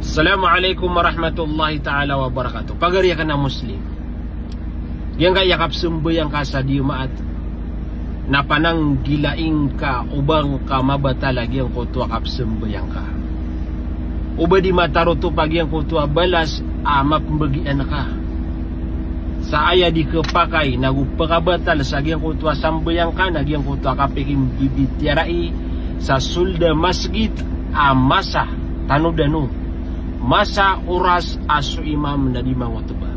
Assalamualaikum warahmatullahi ta'ala wabarakatuh. Pagariya ka na Muslim, yang ka yakap sembayang ka sa diumaat na panang gilaing ka ubang ka mabata lagi ang kutua kap sembayang ka. Uba di mataruto pagi ang kutua balas ama pembagian ka. Sa aya di kepakai nagupakabatal sa agyang kutua sambayang ka nagyang kutua kapikim bibitiarai sa sulda masjid amasa tanudanu masa oras asu imam na di mga tuba.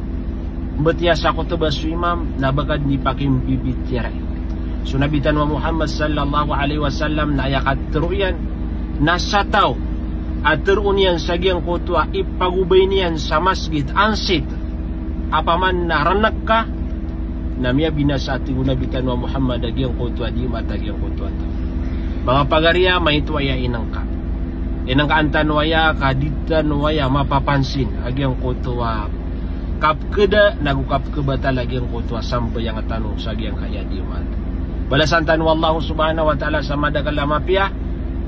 Betiasa ko tuba su imam na bagad ni pakim bibit tiyaray. So nabitan wa Muhammad sallallahu alaihi wasallam na ayakat teruyan nasa tao at terunian sagyang kutwa ipagubay niyan sa masjid ansit apaman na ranak ka na miya binasa ating nabitan wa Muhammad agyang kutwa di matagyang kutwa to. Mga pagariya may tuwaya inang ka. Inang kaantan waya kaditan waya mapapansin agyang kutua kapkeda nagukap kebata lagi ang kutua sampai yang tanong sa agyang kaya dimat. Balasan tanu Allah subhanahu wa ta'ala sama dakalama pia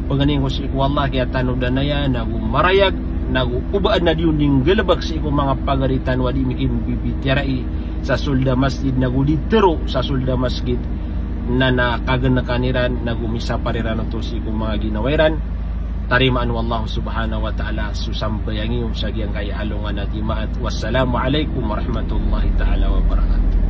pengening ko si iku Allah kaya tanu danaya nagu marayag nagu ubaan na diunding gelebak si iku mga pagaritan wadi mikim bibitiarai sa sulda masjid nagu ditero sa sulda masjid na nakaganakaniran nagu misa pariran untuk si iku mga ginawairan. Tarimaan wallahu subhanahu wa ta'ala susambayangi sa giyang kaya alungan at imaat. Wassalamualaikum warahmatullahi ta'ala wabarakatuh.